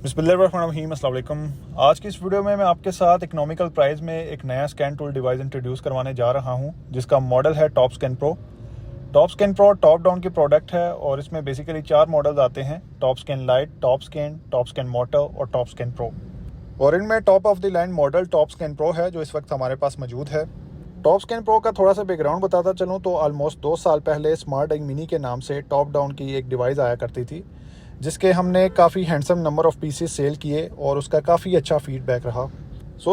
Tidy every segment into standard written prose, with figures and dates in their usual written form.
बिस्मिल्लाहिर्रहमानिर्रहीम, अस्सलाम वालेकुम। आज की इस वीडियो में मैं आपके साथ इकोनॉमिकल प्राइस में एक नया स्कैन टूल डिवाइस इंट्रोड्यूस करवाने जा रहा हूं, जिसका मॉडल है top scan pro. Top scan pro top down की प्रोडक्ट है और इसमें बेसिकली 4 मॉडल्स आते हैं: top scan light, top scan motor और टॉप स्कैन प्रो। और इनमें top of the line model top scan pro है जो इस वक्त हमारे पास मौजूद है। टॉप स्कैन प्रो का थोड़ा सा बैकग्राउंड बताता चलूँ तो ऑलमोस्ट 2 साल पहले स्मार्ट इंक मिनी के नाम से टॉप डाउन की एक डिवाइस आया करती थी, जिसके हमने काफ़ी handsome number of pieces sell किए और उसका काफ़ी अच्छा फीडबैक रहा।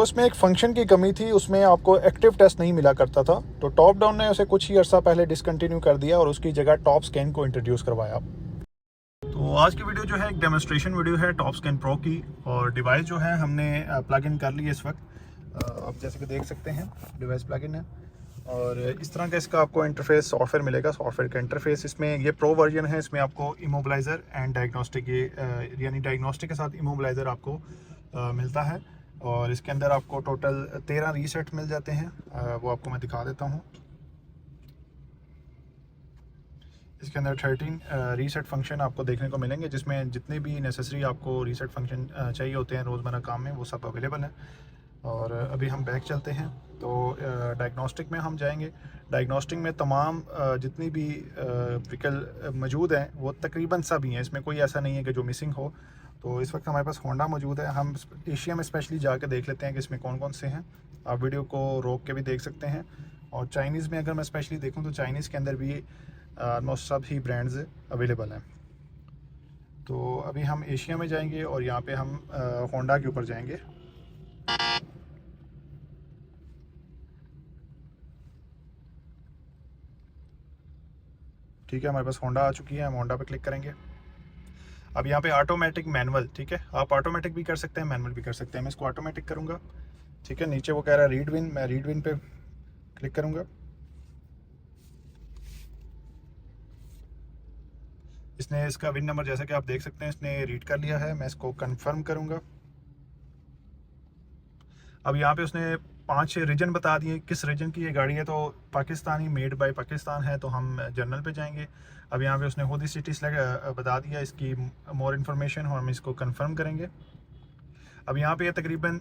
इसमें एक फंक्शन की कमी थी, उसमें आपको एक्टिव टेस्ट नहीं मिला करता था, तो टॉप डाउन ने उसे कुछ ही अर्सा पहले डिसकंटिन्यू कर दिया और उसकी जगह टॉप स्कैन को इंट्रोड्यूस करवाया। तो आज की वीडियो जो है एक डेमोन्स्ट्रेशन वीडियो है टॉप स्कैन प्रो की, और डिवाइस जो है हमने प्लग इन कर ली है इस वक्त। आप जैसे कि देख सकते हैं डिवाइस प्लग इन है और इस तरह का इसका आपको इंटरफेस सॉफ्टवेयर मिलेगा। सॉफ्टवेयर का इंटरफेस इसमें ये प्रो वर्जन है, इसमें आपको इमोबलाइज़र एंड डायग्नोस्टिक यानी डायग्नोस्टिक के साथ इमोबलाइज़र आपको मिलता है। और इसके अंदर आपको टोटल 13 रीसेट मिल जाते हैं, वो आपको मैं दिखा देता हूँ। इसके अंदर 13 रीसेट फंक्शन आपको देखने को मिलेंगे, जिसमें जितने भी नेसेसरी आपको रीसेट फंक्शन चाहिए होते हैं रोज़मर्रा काम में, वो सब अवेलेबल हैं। और अभी हम बैक चलते हैं तो डायग्नोस्टिक में हम जाएंगे। डायग्नोस्टिक में तमाम जितनी भी व्हीकल मौजूद हैं वो तकरीबन सब ही हैं, इसमें कोई ऐसा नहीं है कि जो मिसिंग हो। तो इस वक्त हमारे पास होंडा मौजूद है। हम एशिया में स्पेशली जाके देख लेते हैं कि इसमें कौन कौन से हैं। आप वीडियो को रोक के भी देख सकते हैं। और चाइनीज़ में अगर मैं स्पेशली देखूँ तो चाइनीज़ के अंदर भी ऑलमोस्ट सब ही ब्रांड्स अवेलेबल हैं। तो अभी हम एशिया में जाएंगे और यहाँ पे हम होंडा के ऊपर जाएंगे। ठीक है, हमारे पास होंडा आ चुकी है, हम होंडा पे क्लिक करेंगे। अब यहाँ पे ऑटोमेटिक मैनुअल, ठीक है, आप ऑटोमेटिक भी कर सकते हैं, मैनुअल भी कर सकते हैं। मैं इसको ऑटोमेटिक करूँगा। ठीक है, नीचे वो कह रहा है रीड विन, मैं रीड विन पे क्लिक करूँगा। इसने इसका विन नंबर जैसा कि आप देख सकते हैं इसने रीड कर लिया है। मैं इसको कन्फर्म करूँगा। अब यहाँ पे उसने 5 रीजन बता दिए किस रीजन की ये गाड़ी है। तो पाकिस्तानी, मेड बाय पाकिस्तान है, तो हम जनरल पे जाएंगे। अब यहाँ पे उसने खुद ही सिटी सेलेक्ट बता दिया, इसकी मोर इन्फॉर्मेशन, और हम इसको कंफर्म करेंगे। अब यहाँ पे ये तकरीबन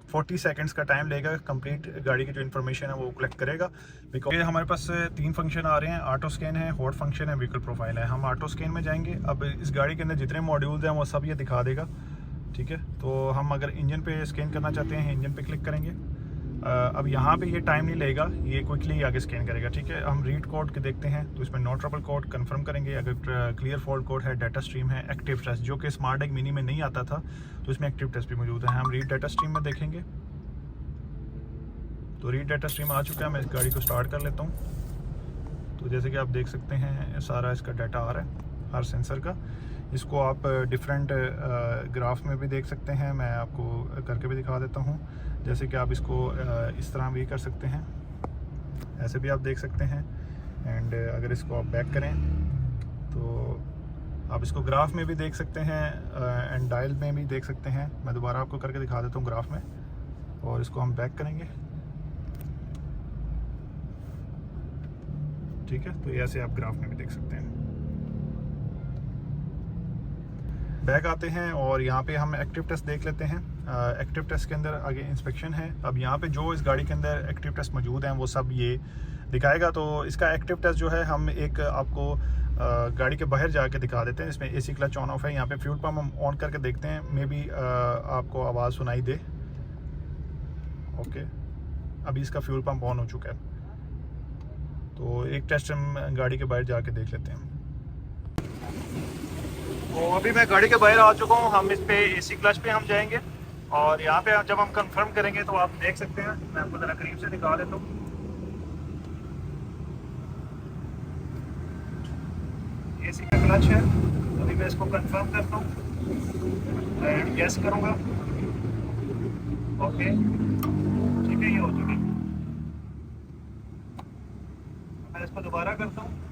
40 सेकंड्स का टाइम लेगा, कंप्लीट गाड़ी की जो इन्फॉर्मेशन है वो कलेक्ट करेगा। बिकॉज ये हमारे पास 3 फंक्शन आ रहे हैं, ऑटो स्कैन है, हॉट फंक्शन है, व्हीकल प्रोफाइल है। हम ऑटो स्कैन में जाएंगे। अब इस गाड़ी के अंदर जितने मॉड्यूल्स हैं वो सब ये दिखा देगा। ठीक है, तो हम अगर इंजन पे स्कैन करना चाहते हैं, इंजन पे क्लिक करेंगे। अब यहाँ पे ये टाइम नहीं लेगा, ये क्विकली आगे स्कैन करेगा। ठीक है, हम रीड कोड के देखते हैं तो इसमें नो ट्रबल कोड कंफर्म करेंगे। अगर क्लियर फॉल्ट कोड है, डाटा स्ट्रीम है, एक्टिव टेस्ट, जो कि स्मार्ट एक मिनी में नहीं आता था, तो इसमें एक्टिव टेस्ट भी मौजूद है। हम रीड डाटा स्ट्रीम में देखेंगे तो रीड डाटा स्ट्रीम आ चुका है। मैं इस गाड़ी को स्टार्ट कर लेता हूँ। तो जैसे कि आप देख सकते हैं सारा इसका डाटा आ रहा है हर सेंसर का। इसको आप डिफरेंट ग्राफ में भी देख सकते हैं, मैं आपको करके भी दिखा देता हूँ। जैसे कि आप इसको इस तरह भी कर सकते हैं, ऐसे भी आप देख सकते हैं। एंड अगर इसको आप बैक करें तो आप इसको ग्राफ में भी देख सकते हैं एंड डायल में भी देख सकते हैं। मैं दोबारा आपको करके दिखा देता हूँ ग्राफ में, और इसको हम बैक करेंगे। ठीक है, तो ऐसे आप ग्राफ में भी देख सकते हैं। बैक आते हैं और यहाँ पे हम एक्टिव टेस्ट देख लेते हैं। एक्टिव टेस्ट के अंदर आगे इंस्पेक्शन है। अब यहाँ पे जो इस गाड़ी के अंदर एक्टिव टेस्ट मौजूद हैं वो सब ये दिखाएगा। तो इसका एक्टिव टेस्ट जो है हम एक आपको गाड़ी के बाहर जाके दिखा देते हैं। इसमें एसी क्लच ऑन ऑफ है। यहाँ पे फ्यूल पम्प हम ऑन करके देखते हैं, मे बी आपको आवाज़ सुनाई दे। ओके, अभी इसका फ्यूल पम्प ऑन हो चुका है। तो एक टेस्ट हम गाड़ी के बाहर जाके देख लेते हैं। तो अभी मैं गाड़ी के बाहर आ चुका हूँ। हम इस पे एसी क्लच पे हम जाएंगे और यहाँ पे जब हम कंफर्म करेंगे तो आप देख सकते हैं, मैं आपको ज़रा करीब से दिखा देता हूँ। एसी का क्लच है, अभी मैं इसको कंफर्म करता हूँ एंड यस करूँगा। ओके, ठीक है, ये हो चुका है। मैं इसको दोबारा करता हूँ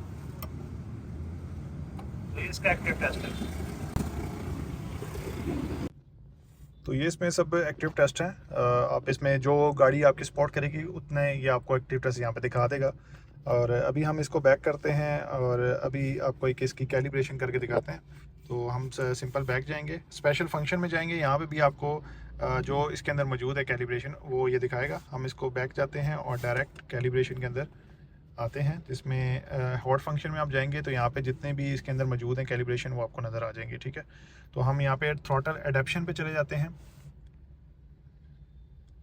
तो ये इसका एक्टिव टेस्ट है। तो ये इसमें सब एक्टिव टेस्ट हैं। आप इसमें जो गाड़ी आपकी स्पॉट करेगी उतने ये आपको एक्टिव टेस्ट यहाँ पे दिखा देगा। और अभी हम इसको बैक करते हैं और अभी आपको एक इसकी कैलिब्रेशन करके दिखाते हैं। तो हम सिंपल बैक जाएंगे, स्पेशल फंक्शन में जाएंगे, यहाँ पे भी आपको जो इसके अंदर मौजूद है कैलिब्रेशन वो ये दिखाएगा। हम इसको बैक जाते हैं और डायरेक्ट कैलिब्रेशन के अंदर आते हैं, जिसमें हॉट फंक्शन में आप जाएंगे तो यहाँ पे जितने भी इसके अंदर मौजूद हैं कैलिब्रेशन वो आपको नज़र आ जाएंगे। ठीक है, तो हम यहाँ पे थ्रॉटल एडेप्शन पे चले जाते हैं।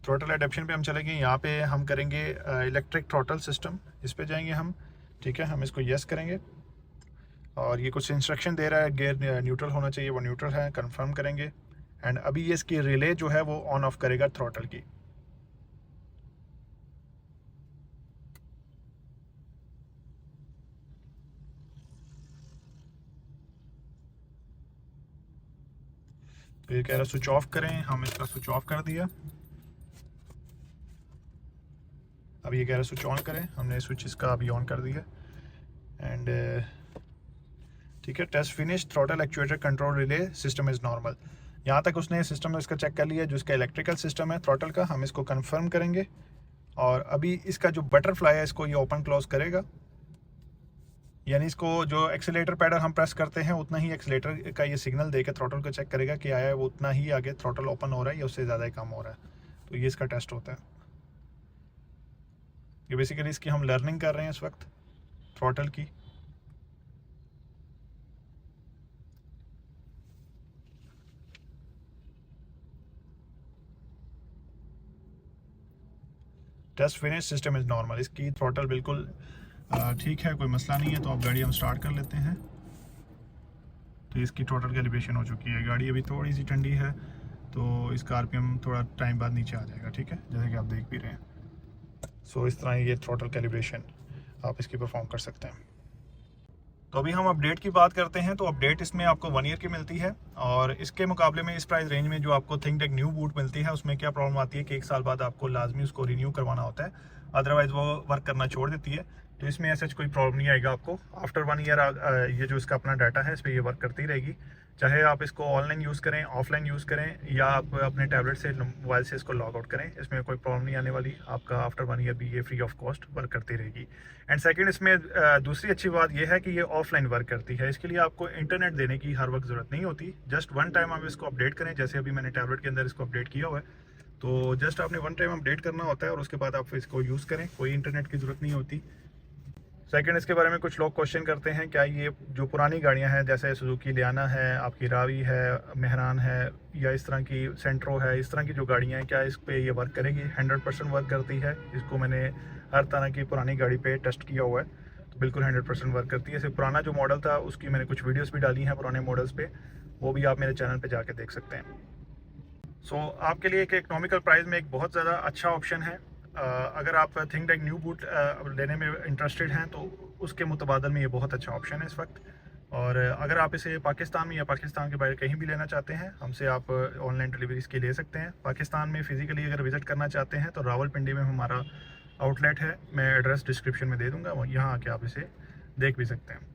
थ्रॉटल एडेप्शन पे हम चलेंगे, यहाँ पे हम करेंगे इलेक्ट्रिक थ्रॉटल सिस्टम, इस पे जाएंगे हम। ठीक है, हम इसको यस करेंगे और ये कुछ इंस्ट्रक्शन दे रहा है, गियर न्यूट्रल होना चाहिए, वो न्यूट्रल है, कंफर्म करेंगे। एंड अभी ये इसकी रिले जो है वो ऑन ऑफ करेगा थ्रॉटल की। तो ये कह रहा स्विच ऑफ करें, हम इसका स्विच ऑफ कर दिया। अब ये कह रहा स्विच ऑन करें, हमने स्विच इसका अभी ऑन कर दिया। एंड ठीक है, test finish, throttle actuator control relay system is normal. यहाँ तक उसने सिस्टम इसका चेक कर लिया, जो इसका इलेक्ट्रिकल सिस्टम है थ्रॉटल का। हम इसको कंफर्म करेंगे और अभी इसका जो बटरफ्लाई है इसको ये ओपन क्लोज करेगा, यानी इसको जो एक्सीलेटर पैडल हम प्रेस करते हैं उतना ही एक्सीलेटर का ये सिग्नल देके थ्रॉटल को चेक करेगा कि आया है वो उतना ही आगे थ्रॉटल ओपन हो रहा है या उससे ज़्यादा ही कम हो रहा है। तो ये इसका टेस्ट होता है। ये बेसिकली इसकी हम लर्निंग कर रहे हैं इस वक्त थ्रॉटल की। Test finish, system is normal. इसकी थ्रॉटल बिल्कुल ठीक है, कोई मसला नहीं है। तो अब गाड़ी हम स्टार्ट कर लेते हैं। तो इसकी टोटल कैलिब्रेशन हो चुकी है। गाड़ी अभी थोड़ी सी ठंडी है तो इसका आरपीएम थोड़ा टाइम बाद नीचे आ जाएगा। ठीक है, जैसे कि आप देख भी रहे हैं। सो इस तरह ये थ्रॉटल कैलिब्रेशन आप इसकी परफॉर्म कर सकते हैं। तो अभी हम अपडेट की बात करते हैं। तो अपडेट इसमें आपको 1 ईयर की मिलती है और इसके मुकाबले में इस प्राइस रेंज में जो आपको थिंकटेक न्यू बूट मिलती है उसमें क्या प्रॉब्लम आती है कि 1 साल बाद आपको लाजमी उसको रिन्यू करवाना होता है, अदरवाइज़ वो वर्क करना छोड़ देती है। तो इसमें ऐसा कोई प्रॉब्लम नहीं आएगा आपको। आफ्टर 1 ईयर ये जो इसका अपना डाटा है इस पर ये वर्क करती रहेगी, चाहे आप इसको ऑनलाइन यूज़ करें, ऑफलाइन यूज़ करें या आप अपने टैबलेट से, मोबाइल से इसको लॉग आउट करें। इसमें कोई प्रॉब्लम नहीं आने वाली। आपका आफ्टर 1 ईयर भी ये फ्री ऑफ कॉस्ट वर्क करती रहेगी। एंड सेकंड, इसमें दूसरी अच्छी बात ये है कि ये ऑफलाइन वर्क करती है। इसके लिए आपको इंटरनेट देने की हर वक्त ज़रूरत नहीं होती। जस्ट 1 टाइम आप इसको अपडेट करें, जैसे अभी मैंने टैबलेट के अंदर इसको अपडेट किया हुआ है। तो जस्ट आपने 1 टाइम अपडेट करना होता है और उसके बाद आप इसको यूज़ करें, कोई इंटरनेट की ज़रूरत नहीं होती। सेकंड, इसके बारे में कुछ लोग क्वेश्चन करते हैं, क्या ये जो पुरानी गाड़ियां हैं जैसे सुजुकी लियाना है, आपकी रावी है, मेहरान है, या इस तरह की सेंट्रो है, इस तरह की जो गाड़ियां हैं क्या इस पे ये वर्क करेगी? 100% वर्क करती है। इसको मैंने हर तरह की पुरानी गाड़ी पे टेस्ट किया हुआ है, तो बिल्कुल 100% वर्क करती है। सिर्फ पुराना जो मॉडल था उसकी मैंने कुछ वीडियोज़ भी डाली हैं पुराने मॉडल्स पर, वो भी आप मेरे चैनल पर जाके देख सकते हैं। सो आपके लिए एक इकोनॉमिकल प्राइस में एक बहुत ज़्यादा अच्छा ऑप्शन है। अगर आप थिंकटेक न्यू बूट लेने में इंटरेस्टेड हैं तो उसके मुतबादल में ये बहुत अच्छा ऑप्शन है इस वक्त। और अगर आप इसे पाकिस्तान में या पाकिस्तान के बाहर कहीं भी लेना चाहते हैं, हमसे आप ऑनलाइन डिलीवरी इसकी ले सकते हैं। पाकिस्तान में फ़िज़िकली अगर विज़िट करना चाहते हैं तो रावलपिंडी में हमारा आउटलेट है, मैं एड्रेस डिस्क्रिप्शन में दे दूँगा, यहाँ आके आप इसे देख भी सकते हैं।